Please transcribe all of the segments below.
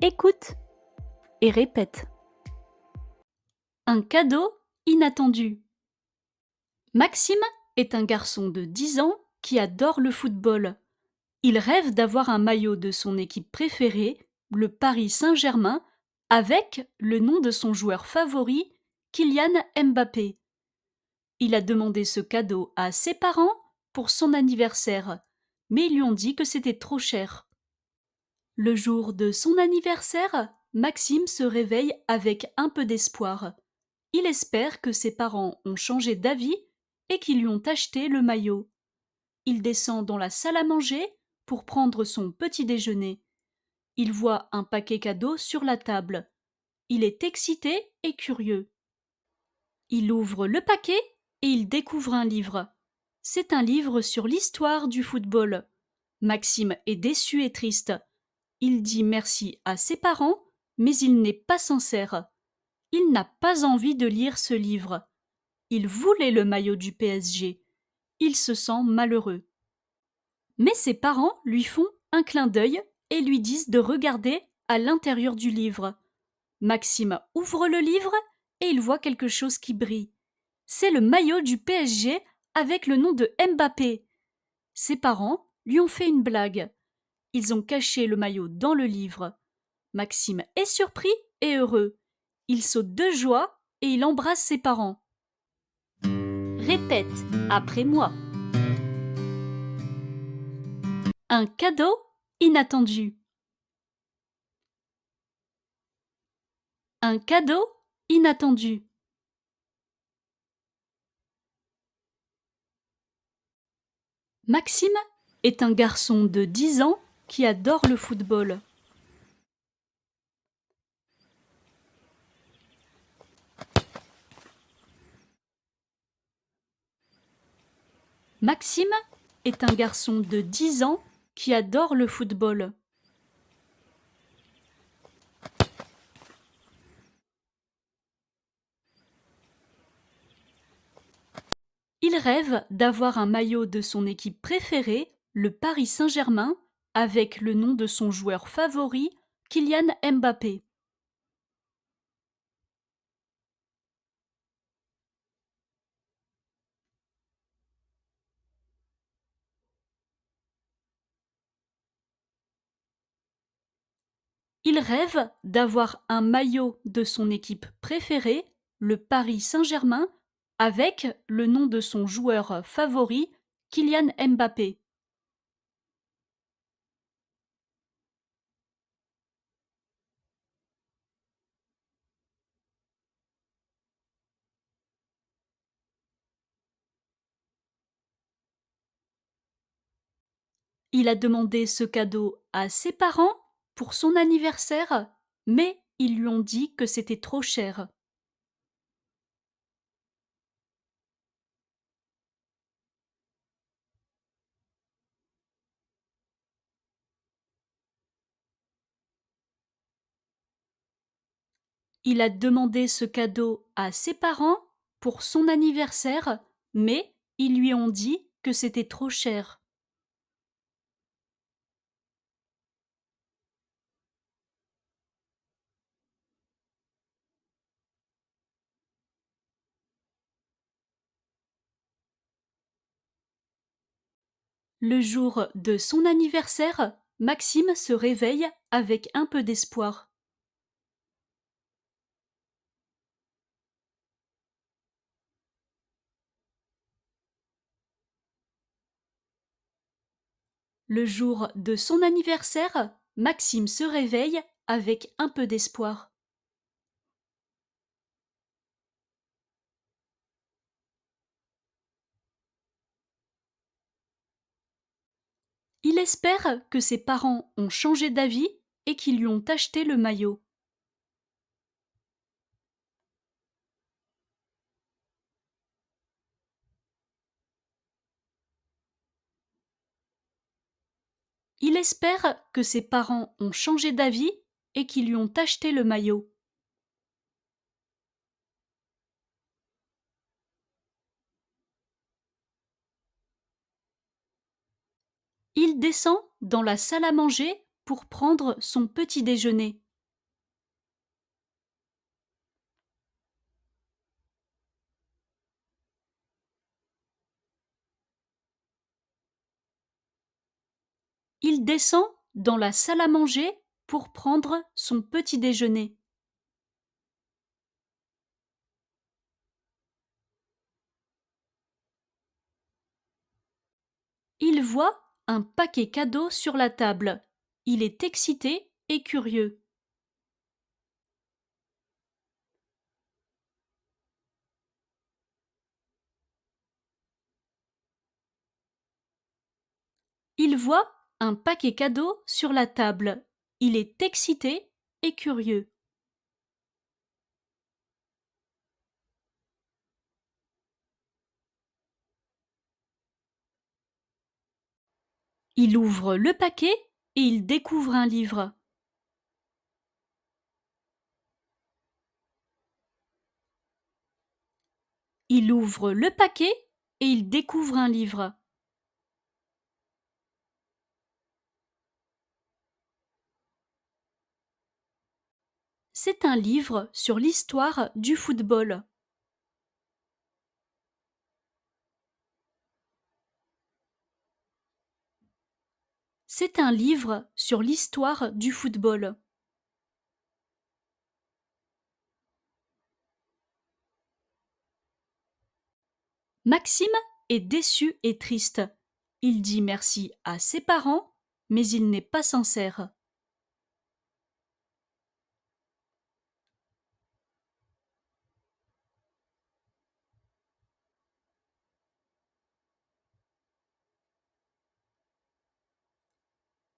Écoute et répète. Un cadeau inattendu. Maxime est un garçon de 10 ans qui adore le football. Il rêve d'avoir un maillot de son équipe préférée, le Paris Saint-Germain, avec le nom de son joueur favori, Kylian Mbappé. Il a demandé ce cadeau à ses parents pour son anniversaire, mais ils lui ont dit que c'était trop cher. Le jour de son anniversaire, Maxime se réveille avec un peu d'espoir. Il espère que ses parents ont changé d'avis et qu'ils lui ont acheté le maillot. Il descend dans la salle à manger pour prendre son petit déjeuner. Il voit un paquet cadeau sur la table. Il est excité et curieux. Il ouvre le paquet et il découvre un livre. C'est un livre sur l'histoire du football. Maxime est déçu et triste. Il dit merci à ses parents, mais il n'est pas sincère. Il n'a pas envie de lire ce livre. Il voulait le maillot du PSG. Il se sent malheureux. Mais ses parents lui font un clin d'œil et lui disent de regarder à l'intérieur du livre. Maxime ouvre le livre et il voit quelque chose qui brille. C'est le maillot du PSG avec le nom de Mbappé. Ses parents lui ont fait une blague. Ils ont caché le maillot dans le livre. Maxime est surpris et heureux. Il saute de joie et il embrasse ses parents. Répète après moi. Un cadeau inattendu. Un cadeau inattendu. Maxime est un garçon de 10 ans qui adore le football. Maxime est un garçon de 10 ans qui adore le football. Il rêve d'avoir un maillot de son équipe préférée, le Paris Saint-Germain, avec le nom de son joueur favori, Kylian Mbappé. Il rêve d'avoir un maillot de son équipe préférée, le Paris Saint-Germain, avec le nom de son joueur favori, Kylian Mbappé. Il a demandé ce cadeau à ses parents pour son anniversaire, mais ils lui ont dit que c'était trop cher. Il a demandé ce cadeau à ses parents pour son anniversaire, mais ils lui ont dit que c'était trop cher. Le jour de son anniversaire, Maxime se réveille avec un peu d'espoir. Le jour de son anniversaire, Maxime se réveille avec un peu d'espoir. Il espère que ses parents ont changé d'avis et qu'ils lui ont acheté le maillot. Il espère que ses parents ont changé d'avis et qu'ils lui ont acheté le maillot. Il descend dans la salle à manger pour prendre son petit déjeuner. Il descend dans la salle à manger pour prendre son petit déjeuner. Il voit un paquet cadeau sur la table. Il est excité et curieux. Il voit un paquet cadeau sur la table. Il est excité et curieux. Il ouvre le paquet et il découvre un livre. Il ouvre le paquet et il découvre un livre. C'est un livre sur l'histoire du football. C'est un livre sur l'histoire du football. Maxime est déçu et triste. Il dit merci à ses parents, mais il n'est pas sincère.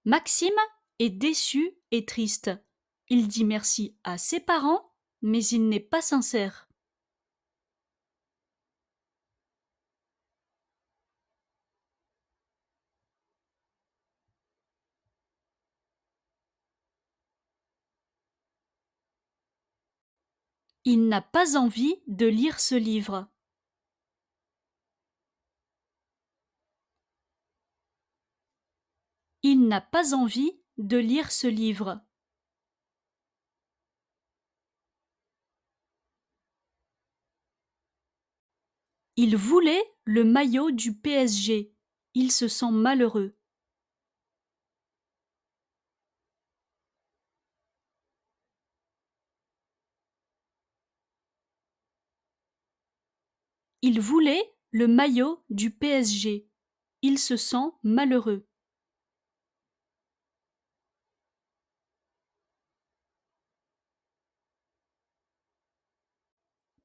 Maxime est déçu et triste. Il dit merci à ses parents, mais il n'est pas sincère. Il n'a pas envie de lire ce livre. Il n'a pas envie de lire ce livre. Il voulait le maillot du PSG. Il se sent malheureux. Il voulait le maillot du PSG. Il se sent malheureux.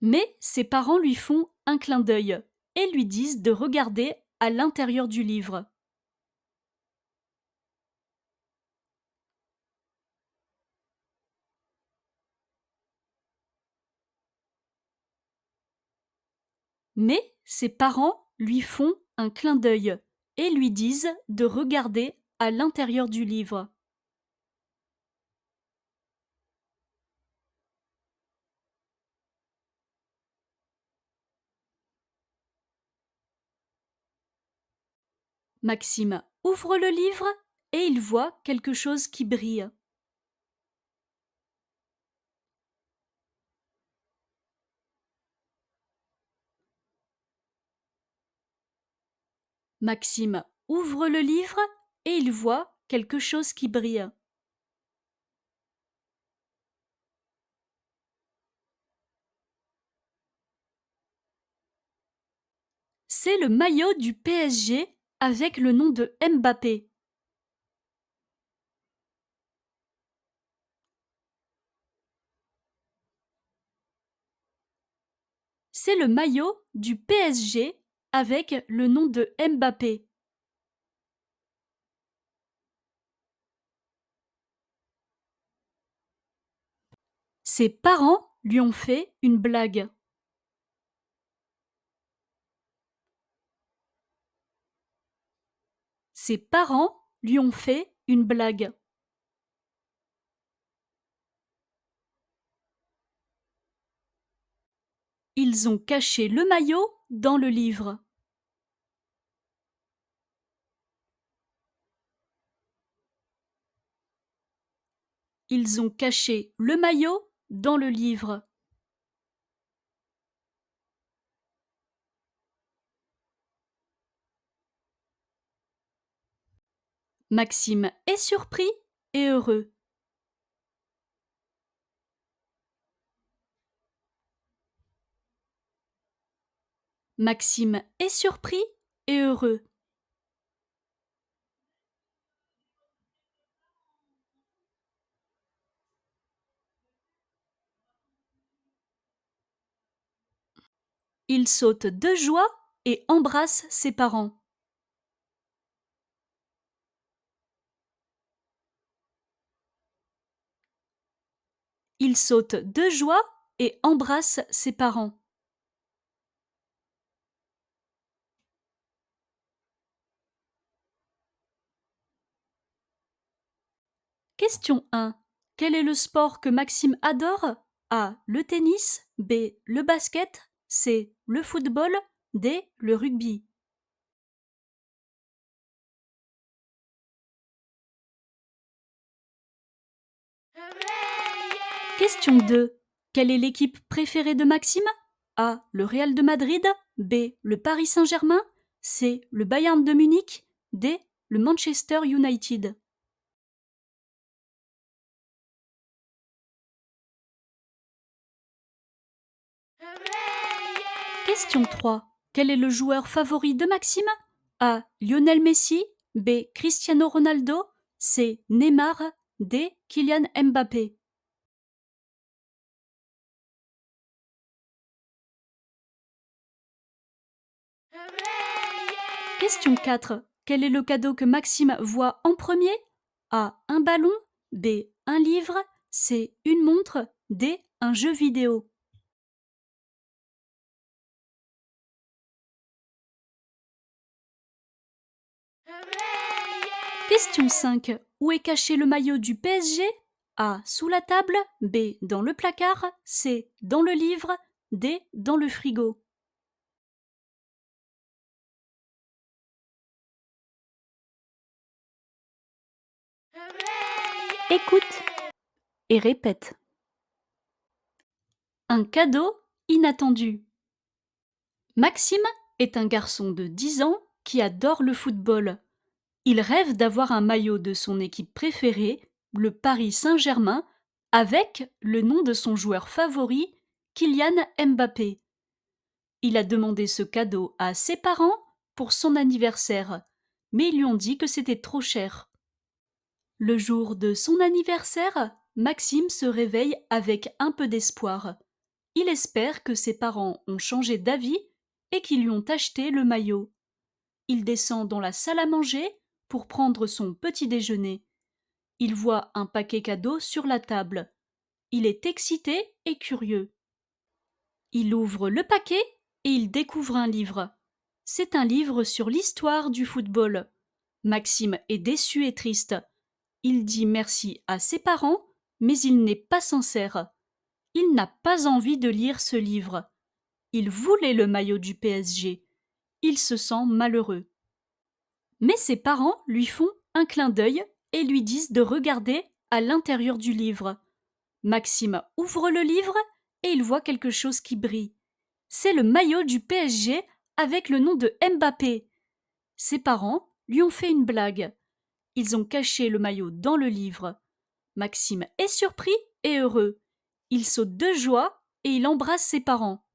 Mais ses parents lui font un clin d'œil et lui disent de regarder à l'intérieur du livre. Mais ses parents lui font un clin d'œil et lui disent de regarder à l'intérieur du livre. Maxime ouvre le livre et il voit quelque chose qui brille. Maxime ouvre le livre et il voit quelque chose qui brille. C'est le maillot du PSG avec le nom de Mbappé. C'est le maillot du PSG avec le nom de Mbappé. Ses parents lui ont fait une blague. Ses parents lui ont fait une blague. Ils ont caché le maillot dans le livre. Ils ont caché le maillot dans le livre. Maxime est surpris et heureux. Maxime est surpris et heureux. Il saute de joie et embrasse ses parents. Il saute de joie et embrasse ses parents. Question 1. Quel est le sport que Maxime adore? A. Le tennis. B. Le basket. C. Le football. D. Le rugby. Question 2. Quelle est l'équipe préférée de Maxime? A. Le Real de Madrid. B. Le Paris Saint-Germain. C. Le Bayern de Munich. D. Le Manchester United. Question 3. Quel est le joueur favori de Maxime? A. Lionel Messi. B. Cristiano Ronaldo. C. Neymar. D. Kylian Mbappé. Question 4. Quel est le cadeau que Maxime voit en premier? A. Un ballon. B. Un livre. C. Une montre. D. Un jeu vidéo. Question 5. Où est caché le maillot du PSG? A. Sous la table. B. Dans le placard. C. Dans le livre. D. Dans le frigo. Écoute et répète. Un cadeau inattendu. Maxime est un garçon de 10 ans qui adore le football. Il rêve d'avoir un maillot de son équipe préférée, le Paris Saint-Germain, avec le nom de son joueur favori, Kylian Mbappé. Il a demandé ce cadeau à ses parents pour son anniversaire, mais ils lui ont dit que c'était trop cher. Le jour de son anniversaire, Maxime se réveille avec un peu d'espoir. Il espère que ses parents ont changé d'avis et qu'ils lui ont acheté le maillot. Il descend dans la salle à manger pour prendre son petit déjeuner. Il voit un paquet cadeau sur la table. Il est excité et curieux. Il ouvre le paquet et il découvre un livre. C'est un livre sur l'histoire du football. Maxime est déçu et triste. Il dit merci à ses parents, mais il n'est pas sincère. Il n'a pas envie de lire ce livre. Il voulait le maillot du PSG. Il se sent malheureux. Mais ses parents lui font un clin d'œil et lui disent de regarder à l'intérieur du livre. Maxime ouvre le livre et il voit quelque chose qui brille. C'est le maillot du PSG avec le nom de Mbappé. Ses parents lui ont fait une blague. Ils ont caché le maillot dans le livre. Maxime est surpris et heureux. Il saute de joie et il embrasse ses parents.